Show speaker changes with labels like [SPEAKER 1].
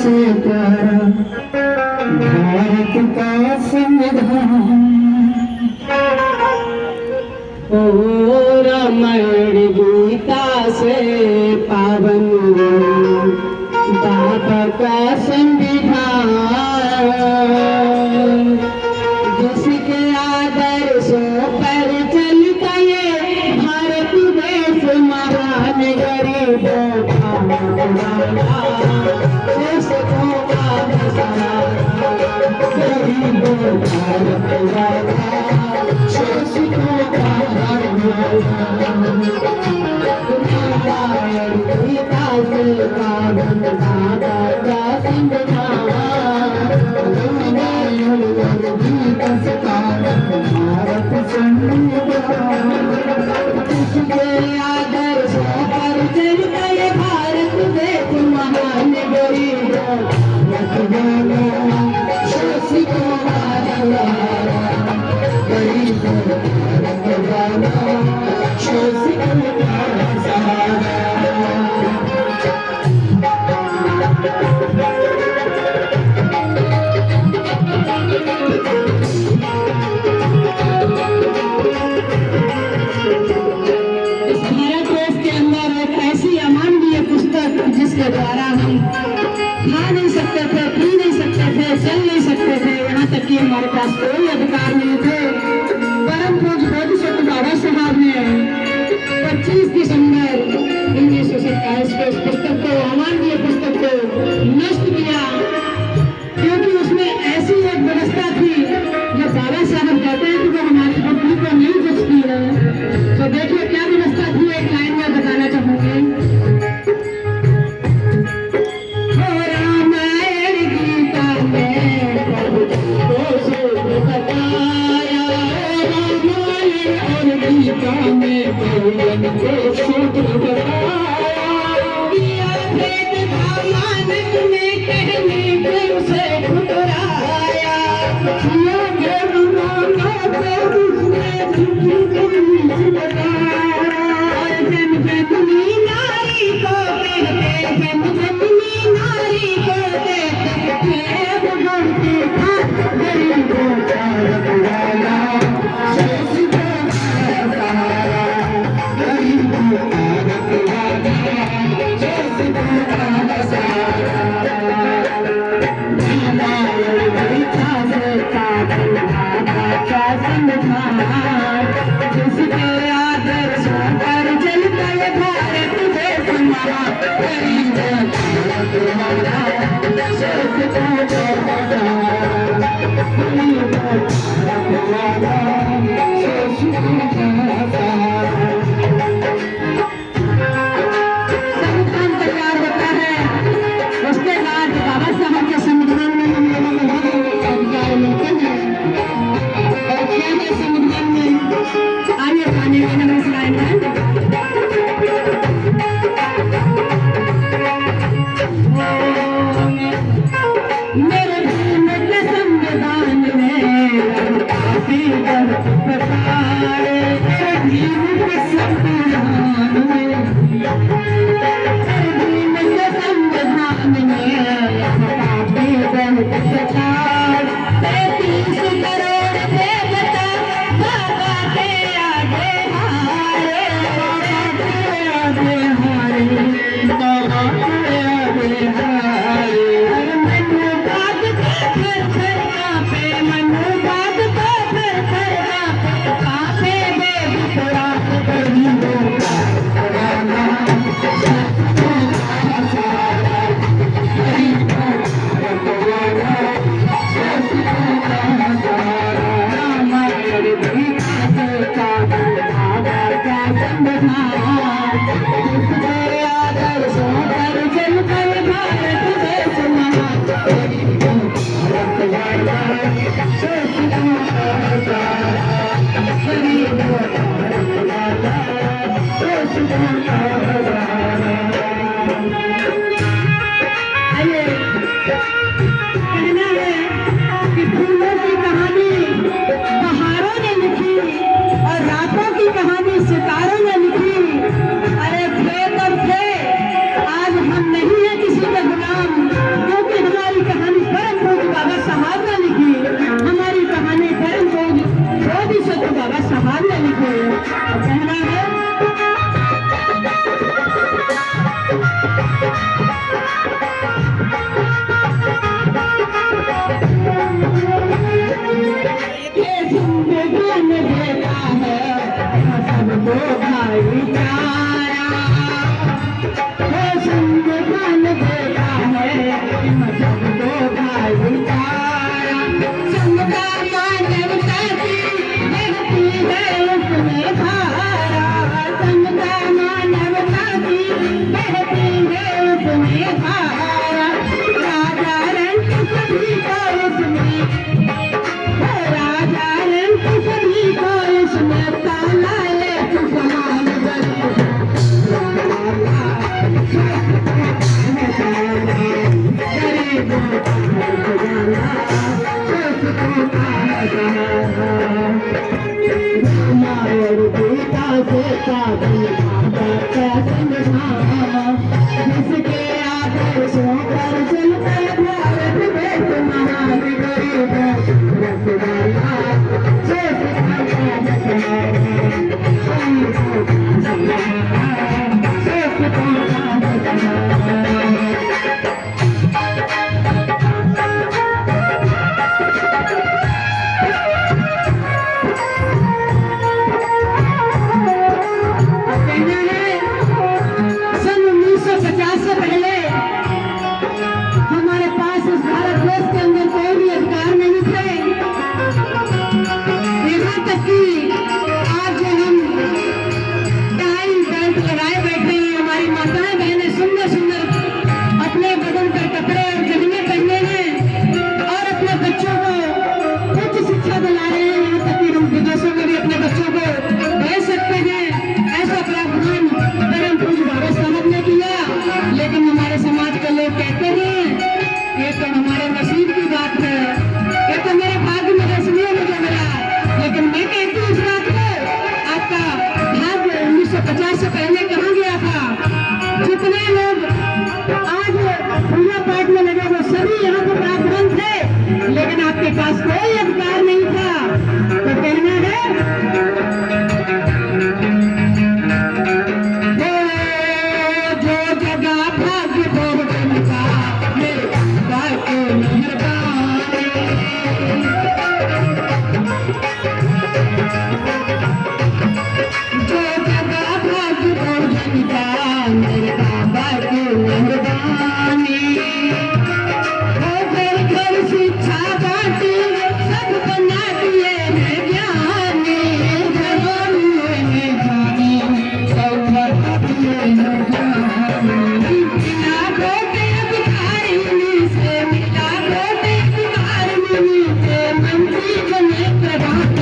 [SPEAKER 1] से प्यारा भारत का संविधान। ओ रामायण गीता से पावन बाबा का संविधान, जिसके आदर्शों पर चलता ये भारत देश महान, गरीबों का उजाला, देशों का सहारा, गरीबों का उजाला, शोषितों का गीता से पावन बाबा का संविधान, गीता से पावन भारत संविधान, जिसके आदर्शों पर चलता ये भारत देश महान, गरीबों शोषितों का सहारा, गरीबों शोषितों का सहारा। जिसके द्वारा हम खा नहीं सकते थे, पी नहीं सकते थे, चल नहीं सकते थे, यहाँ तक कि हमारे पास कोई अधिकार नहीं थे। परम पूज्य बोधिसत्व बाबा साहब ने 25 दिसंबर 1927 को इस पुस्तक को, अमानवीय पुस्तक को नष्ट किया, क्योंकि उसमें ऐसी एक व्यवस्था थी जो बाबा साहब कहते हैं कि वो हमारी बुद्धि को नहीं जचती है। तो देखिए क्या व्यवस्था थी, एक लाइन में बताना चाहूंगी।
[SPEAKER 2] सितारों ने लिखी। अरे थे, आज हम नहीं है किसी के गुलाम, क्योंकि
[SPEAKER 1] जिसके आदेशों पर चलता भारत देश महान गरीब रखवाला पास कोई अधिकार नहीं था तो कहना है जो जगह भाग्य भोगन का मेरे को मेहरबान जो जगह भाग्य भोगन का मेरे बाबा को मेहरबानी शिक्षा बाटी सब बना दिए हैं ज्ञानी घरों में जानी सब बना दिए हैं ज्ञानी मिला गोटे भिखारिनी से मिला गोटे भिखारिनी से मंत्री बने प्रभात